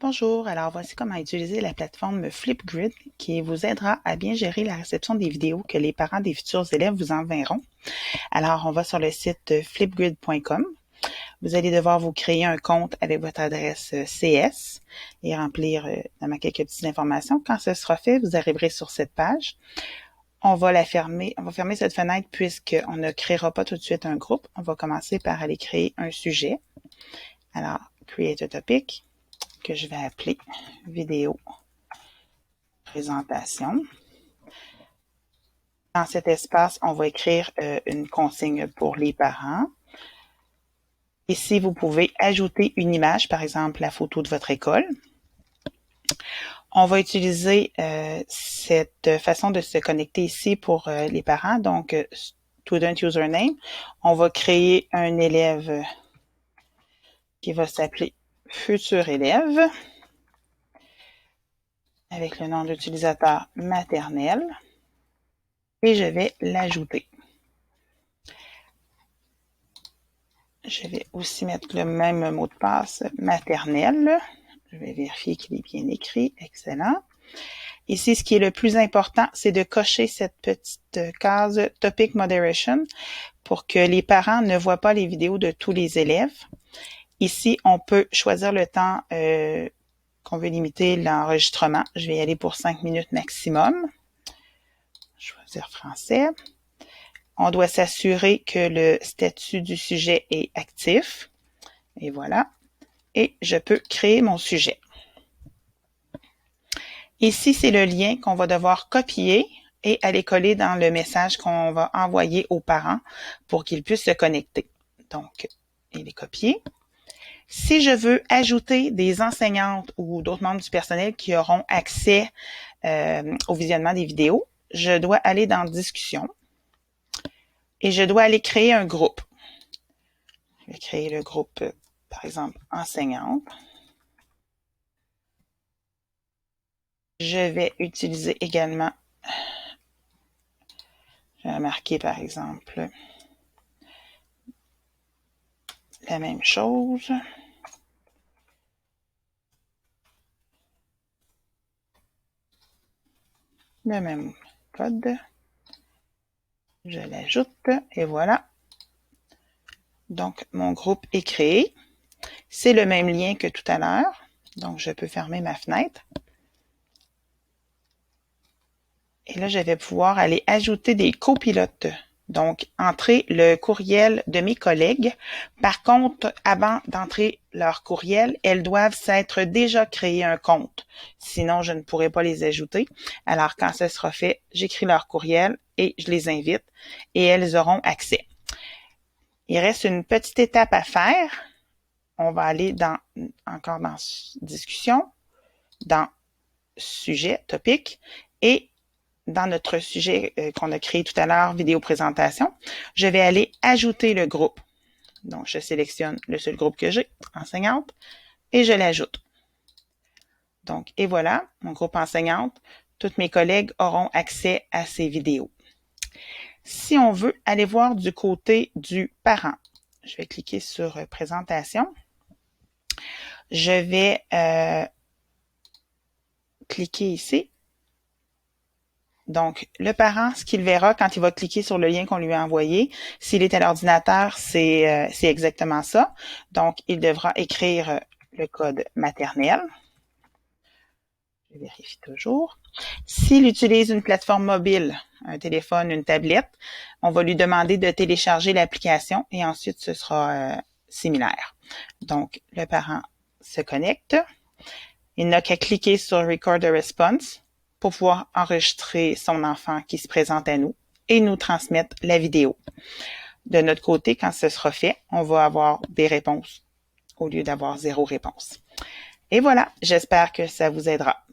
Bonjour, alors voici comment utiliser la plateforme Flipgrid qui vous aidera à bien gérer la réception des vidéos que les parents des futurs élèves vous enverront. Alors, on va sur le site flipgrid.com. Vous allez devoir vous créer un compte avec votre adresse CS et remplir quelques petites informations. Quand ce sera fait, vous arriverez sur cette page. On va fermer cette fenêtre puisqu'on ne créera pas tout de suite un groupe. On va commencer par aller créer un sujet. Alors, Create a Topic, que je vais appeler vidéo présentation. Dans cet espace, on va écrire une consigne pour les parents. Ici, vous pouvez ajouter une image, par exemple la photo de votre école. On va utiliser cette façon de se connecter ici pour les parents, donc Student Username. On va créer un élève qui va s'appeler Futur élève avec le nom d'utilisateur maternel et je vais l'ajouter. Je vais aussi mettre le même mot de passe maternel. Je vais vérifier qu'il est bien écrit. Excellent. Ici, ce qui est le plus important, c'est de cocher cette petite case Topic Moderation pour que les parents ne voient pas les vidéos de tous les élèves. Ici, on peut choisir le temps qu'on veut limiter l'enregistrement. Je vais y aller pour 5 minutes maximum. Choisir français. On doit s'assurer que le statut du sujet est actif. Et voilà. Et je peux créer mon sujet. Ici, c'est le lien qu'on va devoir copier et aller coller dans le message qu'on va envoyer aux parents pour qu'ils puissent se connecter. Donc, il est copié. Si je veux ajouter des enseignantes ou d'autres membres du personnel qui auront accès au visionnement des vidéos, je dois aller dans Discussion et je dois aller créer un groupe. Je vais créer le groupe, par exemple, enseignante. Je vais utiliser également, je vais marquer par exemple la même chose. Le même code. Je l'ajoute et voilà. Donc, mon groupe est créé. C'est le même lien que tout à l'heure. Donc, je peux fermer ma fenêtre. Et là, je vais pouvoir aller ajouter des copilotes. Donc, entrer le courriel de mes collègues. Par contre, avant d'entrer leur courriel, elles doivent s'être déjà créé un compte. Sinon, je ne pourrai pas les ajouter. Alors, quand ce sera fait, j'écris leur courriel et je les invite et elles auront accès. Il reste une petite étape à faire. On va aller encore dans discussion, dans sujet, topic, et dans notre sujet qu'on a créé tout à l'heure, vidéo présentation, je vais aller ajouter le groupe. Donc, je sélectionne le seul groupe que j'ai, enseignante, et je l'ajoute. Donc, et voilà, mon groupe enseignante. Toutes mes collègues auront accès à ces vidéos. Si on veut aller voir du côté du parent, je vais cliquer sur présentation. Je vais cliquer ici. Donc, le parent, ce qu'il verra quand il va cliquer sur le lien qu'on lui a envoyé, s'il est à l'ordinateur, c'est exactement ça. Donc, il devra écrire le code maternel. Je vérifie toujours. S'il utilise une plateforme mobile, un téléphone, une tablette, on va lui demander de télécharger l'application et ensuite ce sera similaire. Donc, le parent se connecte. Il n'a qu'à cliquer sur Record a Response pour pouvoir enregistrer son enfant qui se présente à nous et nous transmettre la vidéo. De notre côté, quand ce sera fait, on va avoir des réponses au lieu d'avoir 0 réponse. Et voilà, j'espère que ça vous aidera.